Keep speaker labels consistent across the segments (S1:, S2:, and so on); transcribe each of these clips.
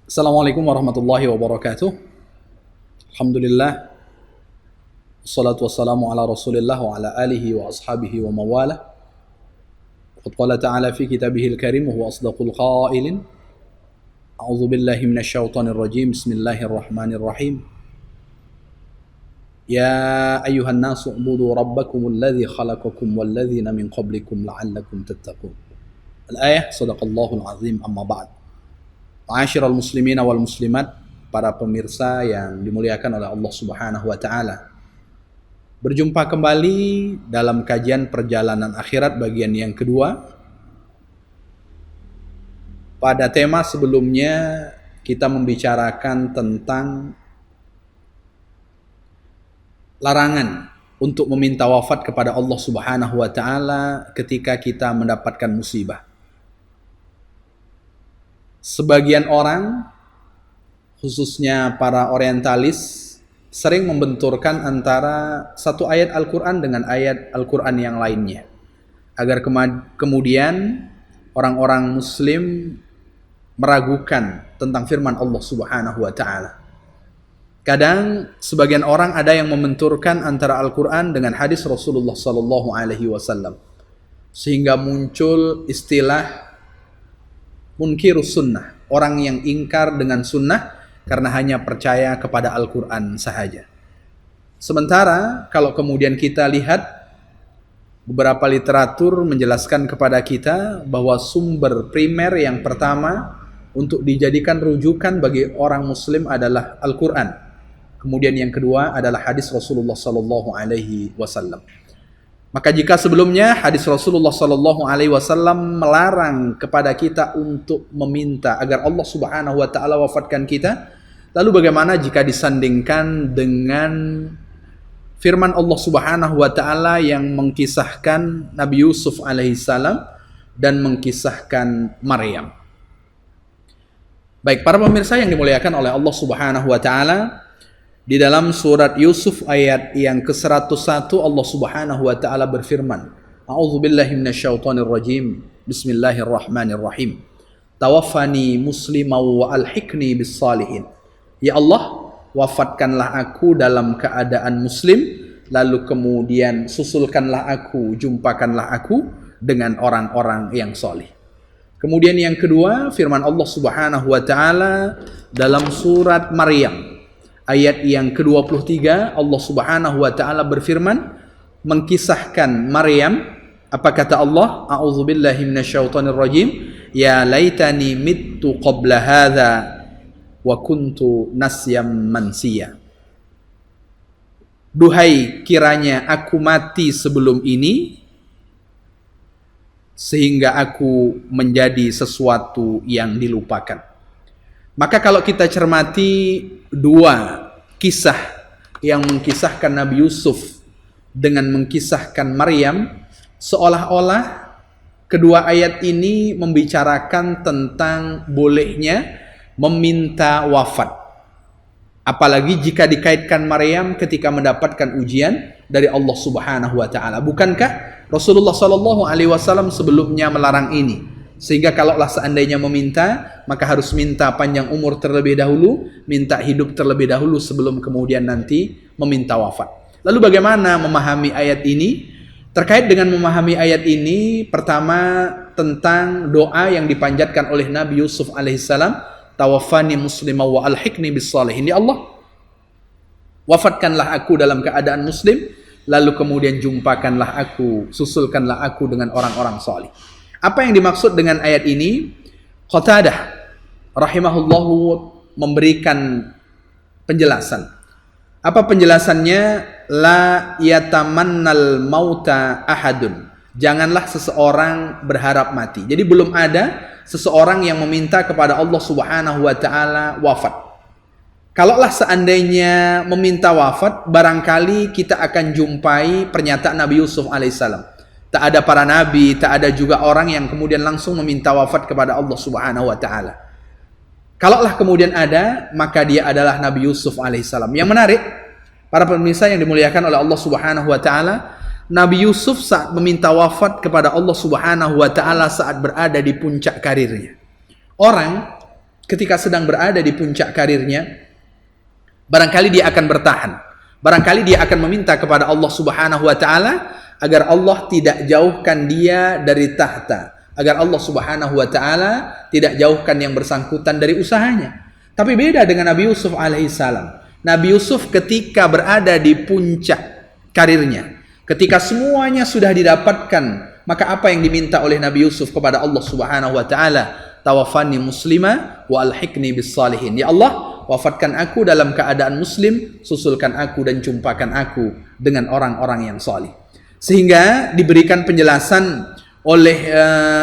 S1: Assalamualaikum warahmatullahi wabarakatuh. Alhamdulillah. Wassalatu wassalamu ala rasulillah wa ala alihi wa ashabihi wa mawalah. Qad qala ta'ala fi kitabihil karim wa huwa asdaqul qailin. A'udzu billahi minasyaitonir rajim. Bismillahirrahmanirrahim. Ya ayyuhan nasu ubudu rabbakumul ladzi khalaqakum wal ladzina min qablikum la'allakum tattaqun. Al-ayah sadaqallahul azim amma ba'd. Ma'asyiral muslimina wal muslimat, para pemirsa yang dimuliakan oleh Allah Subhanahu wa taala. Berjumpa kembali dalam kajian perjalanan akhirat bagian yang kedua. Pada tema sebelumnya kita membicarakan tentang larangan untuk meminta wafat kepada Allah Subhanahu wa taala ketika kita mendapatkan musibah. Sebagian orang, khususnya para orientalis, sering membenturkan antara satu ayat Al-Quran dengan ayat Al-Quran yang lainnya, agar kemudian orang-orang muslim meragukan tentang firman Allah Subhanahu wa ta'ala. Kadang sebagian orang ada yang membenturkan antara Al-Quran dengan hadis Rasulullah Sallallahu Alaihi Wasallam, sehingga muncul istilah munkirus sunnah, orang yang ingkar dengan sunnah karena hanya percaya kepada Al-Quran sahaja. Sementara kalau kemudian kita lihat beberapa literatur menjelaskan kepada kita bahwa sumber primer yang pertama untuk dijadikan rujukan bagi orang muslim adalah Al-Quran. Kemudian yang kedua adalah hadis Rasulullah Sallallahu Alaihi Wasallam. Maka jika sebelumnya hadis Rasulullah Sallallahu Alaihi Wasallam melarang kepada kita untuk meminta agar Allah Subhanahu Wa Taala wafatkan kita, lalu bagaimana jika disandingkan dengan firman Allah Subhanahu Wa Taala yang mengkisahkan Nabi Yusuf alaihissalam dan mengkisahkan Maryam? Baik, para pemirsa yang dimuliakan oleh Allah Subhanahu Wa Taala, di dalam surat Yusuf ayat yang ke-101 Allah Subhanahu wa taala berfirman, A'udzubillahi minasyaitonir rajim. Bismillahirrahmanirrahim. Tawaffani musliman wa alhiqni bis salihin. Ya Allah, wafatkanlah aku dalam keadaan muslim, lalu kemudian susulkanlah aku, jumpakanlah aku dengan orang-orang yang saleh. Kemudian yang kedua, firman Allah Subhanahu wa taala dalam surat Maryam ayat yang ke-23, Allah Subhanahu wa taala berfirman mengkisahkan Maryam. Apa kata Allah? A'udzubillahi minasyaitonir rajim. Ya laitani mittu qabla hadza wa kuntu nasyam mansiya. Duhai kiranya aku mati sebelum ini sehingga aku menjadi sesuatu yang dilupakan. Maka kalau kita cermati dua kisah yang mengkisahkan Nabi Yusuf dengan mengkisahkan Maryam, seolah-olah kedua ayat ini membicarakan tentang bolehnya meminta wafat. Apalagi jika dikaitkan Maryam ketika mendapatkan ujian dari Allah Subhanahu wa taala. Bukankah Rasulullah Sallallahu Alaihi Wasallam sebelumnya melarang ini? Sehingga kalaulah seandainya meminta, maka harus minta panjang umur terlebih dahulu, minta hidup terlebih dahulu sebelum kemudian nanti meminta wafat. Lalu bagaimana memahami ayat ini? Terkait dengan memahami ayat ini, pertama tentang doa yang dipanjatkan oleh Nabi Yusuf alaihissalam, tawaffani muslimah wa alhiqni bis salihin. Ya Allah, wafatkanlah aku dalam keadaan muslim, lalu kemudian jumpakanlah aku, susulkanlah aku dengan orang-orang salih. Apa yang dimaksud dengan ayat ini? Qatadah rahimahullahu memberikan penjelasan. Apa penjelasannya? La yatamannal mauta ahadun. Janganlah seseorang berharap mati. Jadi belum ada seseorang yang meminta kepada Allah Subhanahu wa taala wafat. Kalaulah seandainya meminta wafat, barangkali kita akan jumpai pernyataan Nabi Yusuf alaihissalam. Tak ada para nabi, tak ada juga orang yang kemudian langsung meminta wafat kepada Allah Subhanahu wa taala. Kalaulah kemudian ada, maka dia adalah Nabi Yusuf alaihissalam. Yang menarik, para pemirsa yang dimuliakan oleh Allah Subhanahu wa taala, Nabi Yusuf saat meminta wafat kepada Allah Subhanahu wa taala saat berada di puncak karirnya. Orang ketika sedang berada di puncak karirnya, barangkali dia akan bertahan. Barangkali dia akan meminta kepada Allah Subhanahu wa taala agar Allah tidak jauhkan dia dari tahta, agar Allah Subhanahu wa taala tidak jauhkan yang bersangkutan dari usahanya. Tapi beda dengan Nabi Yusuf alaihissalam. Nabi Yusuf ketika berada di puncak karirnya, ketika semuanya sudah didapatkan, maka apa yang diminta oleh Nabi Yusuf kepada Allah Subhanahu wa taala? Tawaffani muslima wa alhiqni bis salihin. Ya Allah, wafatkan aku dalam keadaan muslim, susulkan aku dan jumpakan aku dengan orang-orang yang salih. Sehingga diberikan penjelasan oleh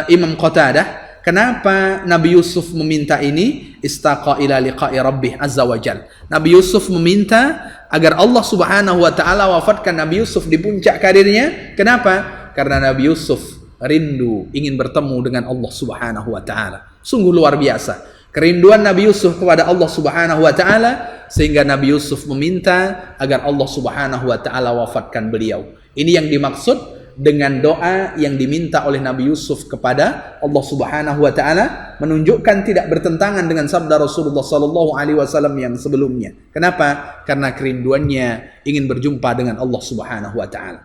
S1: Imam Qatadah, kenapa Nabi Yusuf meminta ini? Istaqa ila liqa'i rabbih azza wa jal. Nabi Yusuf meminta agar Allah Subhanahu wa taala wafatkan Nabi Yusuf di puncak karirnya. Kenapa? Karena Nabi Yusuf rindu ingin bertemu dengan Allah Subhanahu wa taala. Sungguh luar biasa kerinduan Nabi Yusuf kepada Allah Subhanahu wa taala, sehingga Nabi Yusuf meminta agar Allah Subhanahu wa taala wafatkan beliau. Ini yang dimaksud dengan doa yang diminta oleh Nabi Yusuf kepada Allah Subhanahu wa taala, menunjukkan tidak bertentangan dengan sabda Rasulullah sallallahu alaihi wasallam yang sebelumnya. Kenapa? Karena kerinduannya ingin berjumpa dengan Allah Subhanahu wa taala.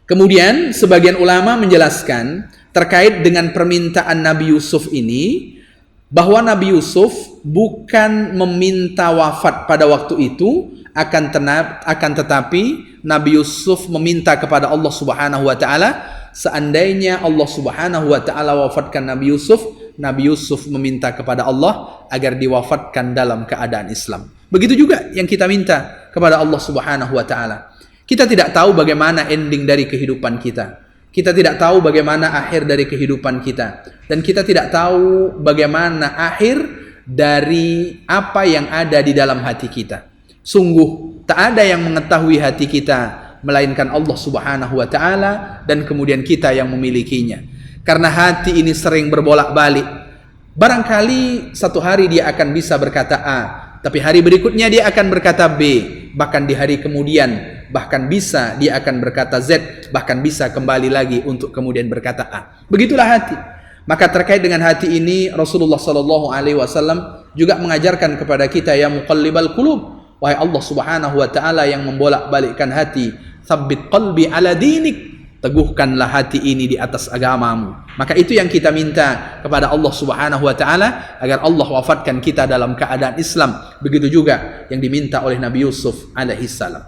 S1: Kemudian sebagian ulama menjelaskan terkait dengan permintaan Nabi Yusuf ini, bahwa Nabi Yusuf bukan meminta wafat pada waktu itu, akan tetapi Nabi Yusuf meminta kepada Allah Subhanahu wa taala, seandainya Allah Subhanahu wa taala wafatkan Nabi Yusuf meminta kepada Allah agar diwafatkan dalam keadaan Islam. Begitu juga yang kita minta kepada Allah Subhanahu wa taala. Kita tidak tahu bagaimana ending dari kehidupan kita. Kita tidak tahu bagaimana akhir dari kehidupan kita. Dan kita tidak tahu bagaimana akhir dari apa yang ada di dalam hati kita. Sungguh tak ada yang mengetahui hati kita melainkan Allah Subhanahu wa taala, dan kemudian kita yang memilikinya. Karena hati ini sering berbolak-balik. Barangkali satu hari dia akan bisa berkata A, tapi hari berikutnya dia akan berkata B, bahkan di hari kemudian bahkan bisa dia akan berkata Z, bahkan bisa kembali lagi untuk kemudian berkata A. Begitulah hati. Maka terkait dengan hati ini Rasulullah sallallahu alaihi wasallam juga mengajarkan kepada kita, ya muqallibal qulub, wahai Allah Subhanahu wa taala yang membolak-balikkan hati, tsabbit qalbi ala dinik, teguhkanlah hati ini di atas agamamu. Maka itu yang kita minta kepada Allah Subhanahu wa taala, agar Allah wafatkan kita dalam keadaan Islam. Begitu juga yang diminta oleh Nabi Yusuf alaihi salam.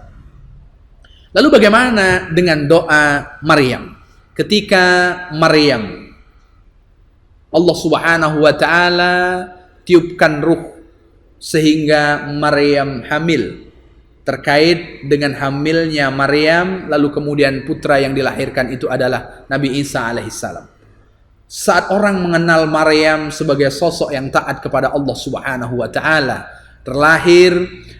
S1: Lalu bagaimana dengan doa Maryam? Ketika Maryam, Allah Subhanahu wa taala tiupkan ruh sehingga Maryam hamil. Terkait dengan hamilnya Maryam, lalu kemudian putra yang dilahirkan itu adalah Nabi Isa alaihissalam. Saat orang mengenal Maryam sebagai sosok yang taat kepada Allah Subhanahu wa taala, terlahir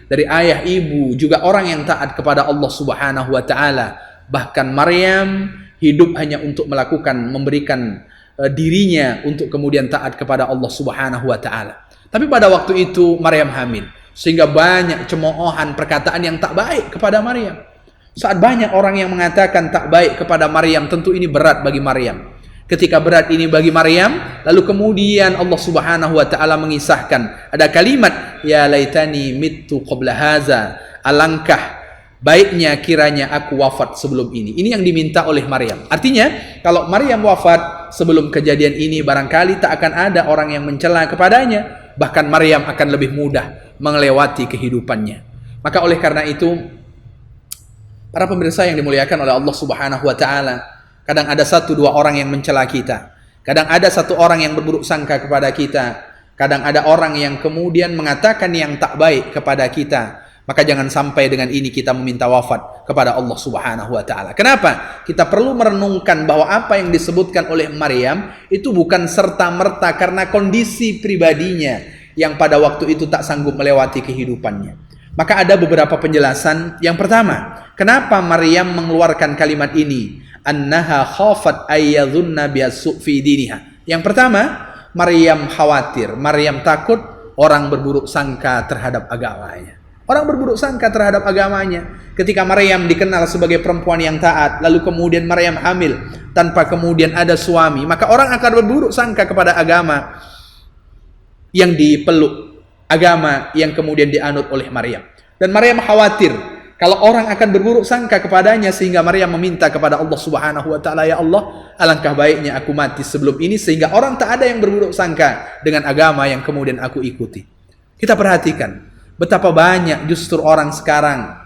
S1: dari ayah ibu juga orang yang taat kepada Allah Subhanahu wa taala. Bahkan Maryam hidup hanya untuk memberikan dirinya untuk kemudian taat kepada Allah Subhanahu wa taala. Tapi pada waktu itu Maryam hamil, sehingga banyak cemoohan perkataan yang tak baik kepada Maryam. Saat banyak orang yang mengatakan tak baik kepada Maryam, tentu ini berat bagi Maryam. Ketika berat ini bagi Maryam, lalu kemudian Allah Subhanahu wa taala mengisahkan, ada kalimat, ya laitani mittu qabla haza, alangkah baiknya kiranya aku wafat sebelum ini. Ini yang diminta oleh Maryam. Artinya kalau Maryam wafat sebelum kejadian ini, barangkali tak akan ada orang yang mencela kepadanya. Bahkan Maryam akan lebih mudah melewati kehidupannya. Maka oleh karena itu, para pemirsa yang dimuliakan oleh Allah Subhanahu wa taala, kadang ada satu dua orang yang mencela kita. Kadang ada satu orang yang berburuk sangka kepada kita. Kadang ada orang yang kemudian mengatakan yang tak baik kepada kita. Maka jangan sampai dengan ini kita meminta wafat kepada Allah Subhanahu wa taala. Kenapa? Kita perlu merenungkan bahwa apa yang disebutkan oleh Maryam itu bukan serta-merta karena kondisi pribadinya yang pada waktu itu tak sanggup melewati kehidupannya. Maka ada beberapa penjelasan. Yang pertama, kenapa Maryam mengeluarkan kalimat ini? Annaha khafat ayyadhunna bi'as-su' fi diniha. Yang pertama, Maryam khawatir, Maryam takut orang berburuk sangka terhadap agamanya. Orang berburuk sangka terhadap agamanya. Ketika Maryam dikenal sebagai perempuan yang taat, lalu kemudian Maryam hamil tanpa kemudian ada suami, maka orang akan berburuk sangka kepada agama yang dipeluk, agama yang kemudian dianut oleh Maryam. Dan Maryam khawatir kalau orang akan berburuk sangka kepadanya, sehingga Maryam meminta kepada Allah Subhanahu wa taala, ya Allah, alangkah baiknya aku mati sebelum ini sehingga orang tak ada yang berburuk sangka dengan agama yang kemudian aku ikuti. Kita perhatikan betapa banyak justru orang sekarang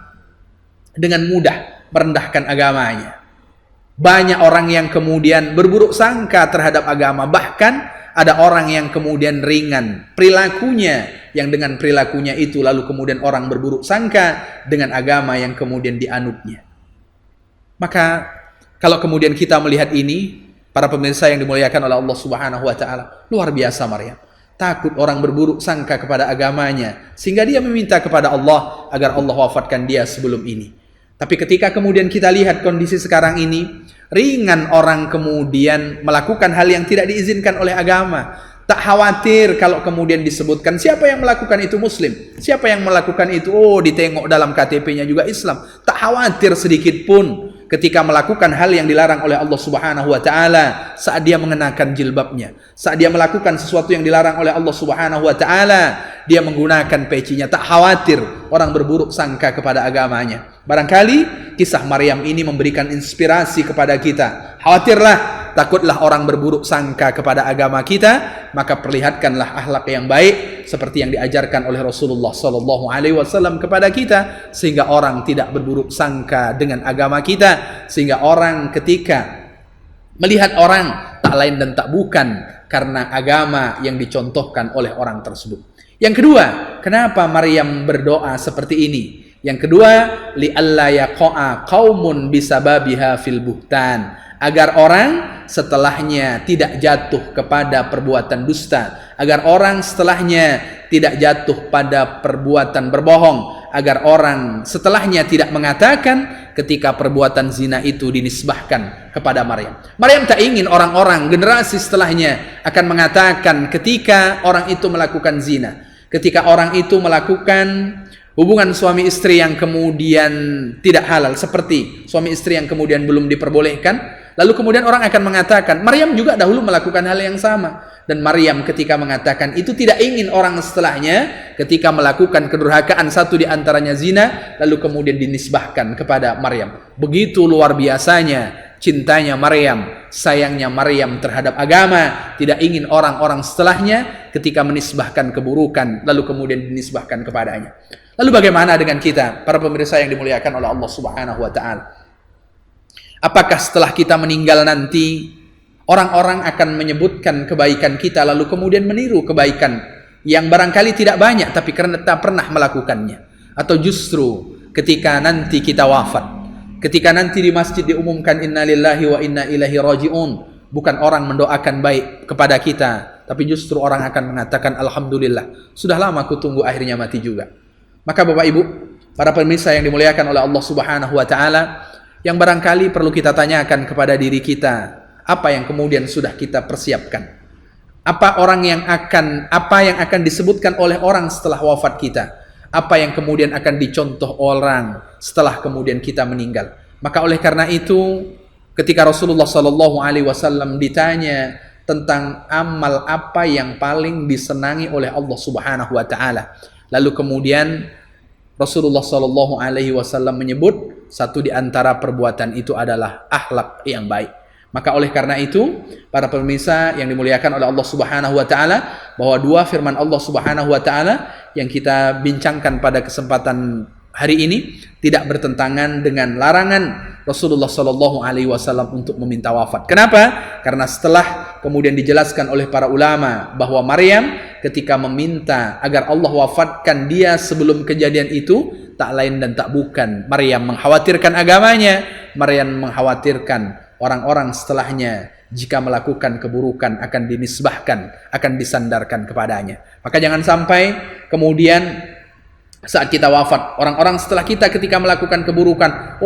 S1: dengan mudah merendahkan agamanya. Banyak orang yang kemudian berburuk sangka terhadap agama, bahkan ada orang yang kemudian ringan perilakunya, yang dengan perilakunya itu lalu kemudian orang berburuk sangka dengan agama yang kemudian dianutnya. Maka kalau kemudian kita melihat ini, para pemirsa yang dimuliakan oleh Allah Subhanahu wa taala, luar biasa Maryam. Takut orang berburuk sangka kepada agamanya, sehingga dia meminta kepada Allah agar Allah wafatkan dia sebelum ini. Tapi ketika kemudian kita lihat kondisi sekarang ini, ringan orang kemudian melakukan hal yang tidak diizinkan oleh agama. Tak khawatir kalau kemudian disebutkan siapa yang melakukan itu Muslim, siapa yang melakukan itu, oh ditengok dalam KTP-nya juga Islam. Tak khawatir sedikit pun ketika melakukan hal yang dilarang oleh Allah Subhanahu wa taala, saat dia mengenakan jilbabnya, saat dia melakukan sesuatu yang dilarang oleh Allah Subhanahu wa taala, dia menggunakan pecinya, tak khawatir orang berburuk sangka kepada agamanya. Barangkali kisah Maryam ini memberikan inspirasi kepada kita. Khawatirlah, takutlah orang berburuk sangka kepada agama kita, maka perlihatkanlah akhlak yang baik seperti yang diajarkan oleh Rasulullah sallallahu alaihi wasallam kepada kita, sehingga orang tidak berburuk sangka dengan agama kita, sehingga orang ketika melihat orang tak lain dan tak bukan karena agama yang dicontohkan oleh orang tersebut. Yang kedua, kenapa Maryam berdoa seperti ini? Yang kedua, li'alla yaqa'a qaumun bisababiha fil buhtan, agar orang setelahnya tidak jatuh kepada perbuatan dusta, agar orang setelahnya tidak jatuh pada perbuatan berbohong, agar orang setelahnya tidak mengatakan ketika perbuatan zina itu dinisbahkan kepada Maryam. Maryam tak ingin orang-orang generasi setelahnya akan mengatakan ketika orang itu melakukan zina, ketika orang itu melakukan hubungan suami istri yang kemudian tidak halal, seperti suami istri yang kemudian belum diperbolehkan, lalu kemudian orang akan mengatakan Maryam juga dahulu melakukan hal yang sama. Dan Maryam ketika mengatakan itu tidak ingin orang setelahnya ketika melakukan kedurhakaan, satu di antaranya zina, lalu kemudian dinisbahkan kepada Maryam. Begitu luar biasanya cintanya Maryam, sayangnya Maryam terhadap agama, tidak ingin orang-orang setelahnya ketika menisbahkan keburukan lalu kemudian dinisbahkan kepadanya. Lalu bagaimana dengan kita, para pemirsa yang dimuliakan oleh Allah Subhanahu wa taala? Apakah setelah kita meninggal nanti orang-orang akan menyebutkan kebaikan kita lalu kemudian meniru kebaikan yang barangkali tidak banyak tapi karena tak pernah melakukannya? Atau justru ketika nanti kita wafat, ketika nanti di masjid diumumkan inna lillahi wa inna ilaihi raji'un, bukan orang mendoakan baik kepada kita, tapi justru orang akan mengatakan alhamdulillah, sudah lama aku tunggu akhirnya mati juga. Maka Bapak Ibu, para pemirsa yang dimuliakan oleh Allah Subhanahu wa taala, yang barangkali perlu kita tanyakan kepada diri kita, apa yang kemudian sudah kita persiapkan? Apa yang akan disebutkan oleh orang setelah wafat kita? Apa yang kemudian akan dicontoh orang setelah kemudian kita meninggal? Maka oleh karena itu, ketika Rasulullah sallallahu alaihi wasallam ditanya tentang amal apa yang paling disenangi oleh Allah Subhanahu wa taala, lalu kemudian Rasulullah sallallahu alaihi wasallam menyebut satu di antara perbuatan itu adalah akhlak yang baik. Maka oleh karena itu, para pemirsa yang dimuliakan oleh Allah Subhanahu wa taala, bahwa dua firman Allah Subhanahu wa taala yang kita bincangkan pada kesempatan hari ini tidak bertentangan dengan larangan Rasulullah sallallahu alaihi wasallam untuk meminta wafat. Kenapa? Karena setelah kemudian dijelaskan oleh para ulama bahwa Maryam ketika meminta agar Allah wafatkan dia sebelum kejadian itu, tak lain dan tak bukan Maryam mengkhawatirkan agamanya, Maryam mengkhawatirkan orang-orang setelahnya jika melakukan keburukan akan dinisbahkan, akan disandarkan kepadanya. Maka jangan sampai kemudian saat kita wafat, orang-orang setelah kita ketika melakukan keburukan,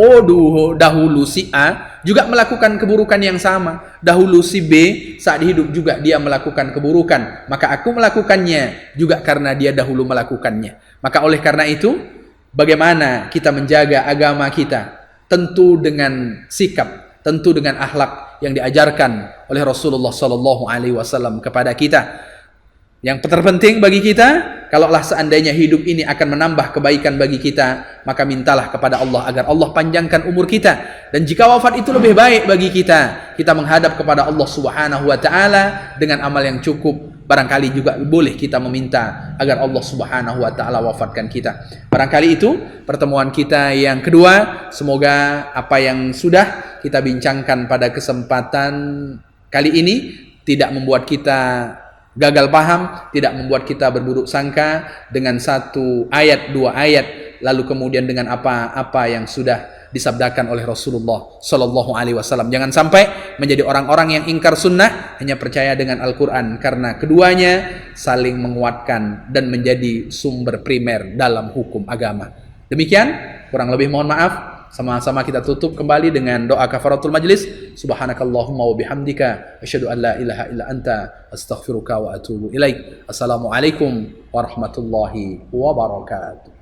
S1: dahulu si A juga melakukan keburukan yang sama, dahulu si B saat hidup juga dia melakukan keburukan, maka aku melakukannya juga karena dia dahulu melakukannya. Maka oleh karena itu, bagaimana kita menjaga agama kita? Tentu dengan sikap, tentu dengan akhlak yang diajarkan oleh Rasulullah sallallahu alaihi wasallam kepada kita. Yang terpenting bagi kita, kalaulah seandainya hidup ini akan menambah kebaikan bagi kita, maka mintalah kepada Allah agar Allah panjangkan umur kita. Dan jika wafat itu lebih baik bagi kita, kita menghadap kepada Allah Subhanahu wa taala dengan amal yang cukup. Barangkali juga boleh kita meminta agar Allah Subhanahu wa taala wafatkan kita. Barangkali itu pertemuan kita yang kedua. Semoga apa yang sudah kita bincangkan pada kesempatan kali ini tidak membuat kita gagal paham, tidak membuat kita berburuk sangka dengan satu ayat, dua ayat, lalu kemudian dengan apa-apa yang sudah disabdakan oleh Rasulullah Sallallahu Alaihi Wasallam. Jangan sampai menjadi orang-orang yang ingkar sunnah, hanya percaya dengan Al-Quran, karena keduanya saling menguatkan dan menjadi sumber primer dalam hukum agama. Demikian, kurang lebih mohon maaf. Sama-sama kita tutup kembali dengan doa kafaratul majlis. Subhanakallahumma wa bihamdika asyhadu an la ilaha illa anta astaghfiruka wa atubu ilaik. Assalamualaikum warahmatullahi wabarakatuh.